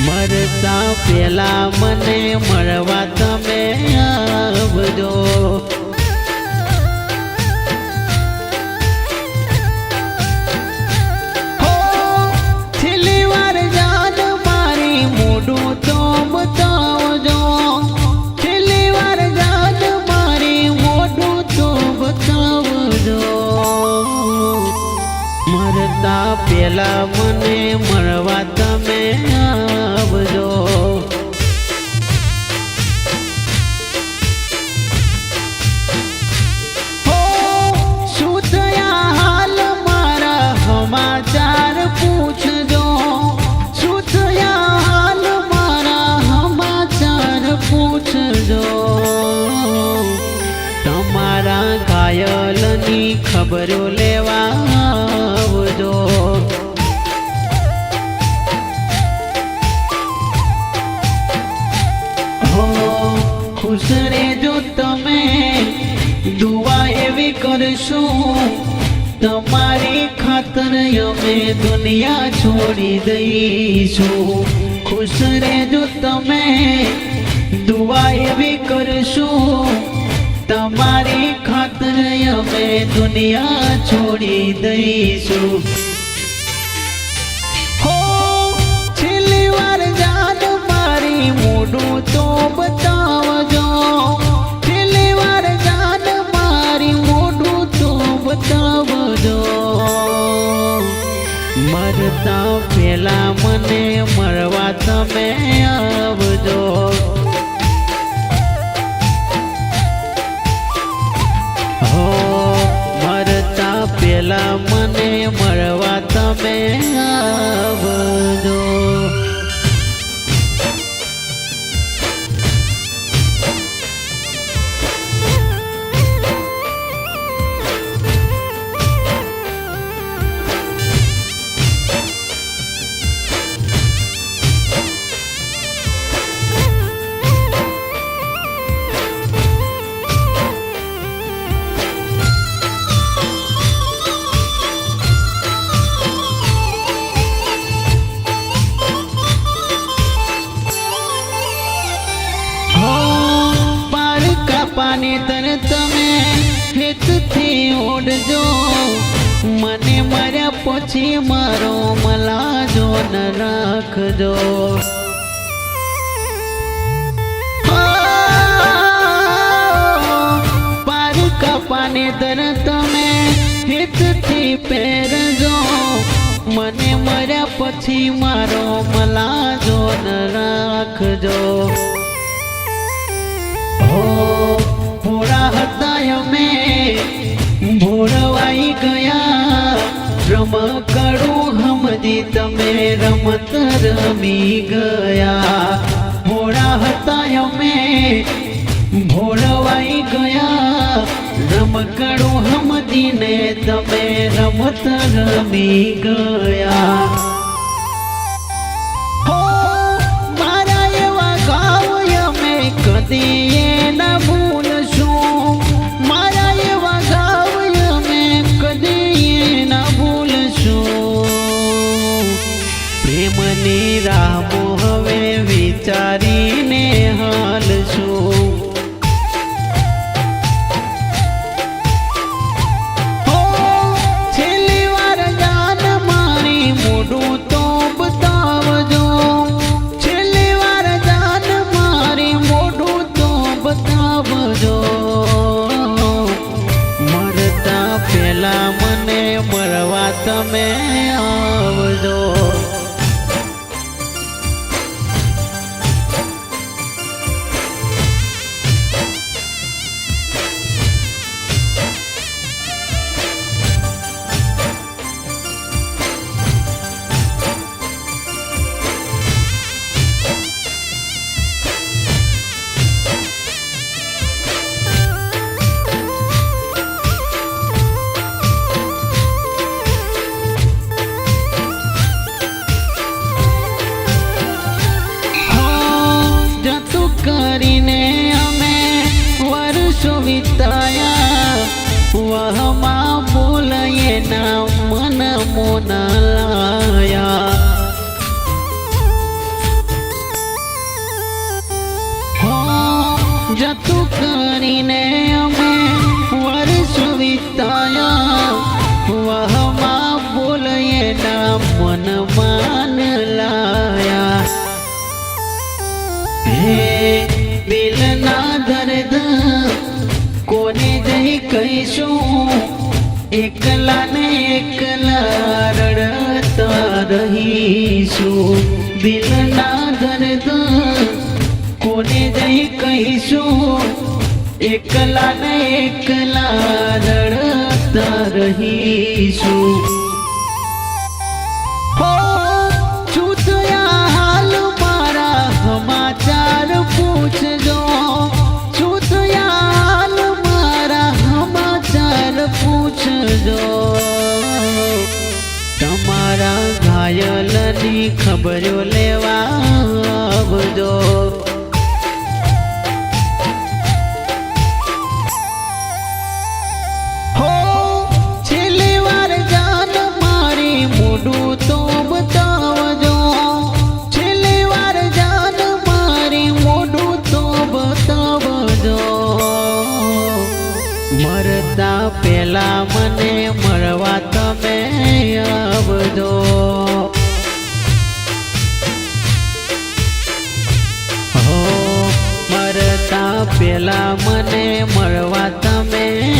મરતા પેલા મને મળવા તમે આવજો. છેલ્લી વાર જાન મારી મોઢું તો બતાવજો. છેલ્લી વાર જાન મારી મોઢું તો બતાવજો. મરતા પેલા મને મળવા તમે આવજો. હો શું થયા હાલ મારા સમાચાર પૂછજો. શું થયા હાલ મારા સમાચાર પૂછજો. તમારા ઘાયલની ખબરો લેવા આવજો. ખુશ રહેજો તમે દુઆ એવી કરશું. તમારી ખાતર અમે દુનિયા છોડી દઈશું. ખુશ રહેજો તમે દુઆ એવી કરશું. તમારી ખાતર અમે દુનિયા છોડી દઈશું. હો છેલ્લી વાર જાન મારી મોઢું તો બતાવજો. છેલ્લી વાર જાન મારી મોઢું તો બતાવજો. મરતા પેલા મને મળવા તમે આવજો. હો મરતા પેલા મને મળવા તમે આવજો. પાને તર તમે હેતથી ઓઢજો. મને મર્યા પછી મારો મલાજો ન રાખજો. પારકા પાને તર તમે હેતથી પહેરજો. મને મર્યા પછી મારો મલાજો ન રાખજો. ભોળા હતા અમે ભોળવાઈ ગયા. રમકડું સમજી તમે રમત રમી ગયા. ભોળા હતા અમે ભોળવાઈ ગયા. રમકડું સમજીને તમે રમત રમી ગયા. હો મારા એવા ગાવ અમે કદી ના ભૂલશું. મારા એવા ગાવ અમે કદી ના ભૂલશું. પ્રેમની રાહો હવે વિચારીને હાલશું. હો છેલ્લી વાર જાન મારી મોઢું તો બતાવજો. છેલ્લી વાર જાન મારી મોઢું તો બતાવજો. મરતા પેલા મને મળવા તમે આવજો. કરીને અમે વર્ષ વિતાયા વહમાં બોલીએ ના મન માન લાયા હે દિલના દર્દ કોને જઈ કહીશું એકલા ને એકલા રડતા રહીશું દિલના દર્દ કોને જઈ કહીશું એકલા ને એકલા રડતા રહીશું હો છૂટયા હાલ મારા સમાચાર પૂછજો છૂટયા હાલ મારા સમાચાર પૂછજો તમારા ઘાયલની ખબરો લેવા આવજો તો બતાવજો છેલ્લી વાર જાન મારી મોઢું તો બતાવજો મરતા પહેલા મને મળવા તમે આવજો હો મરતા પહેલા મને મળવા તમે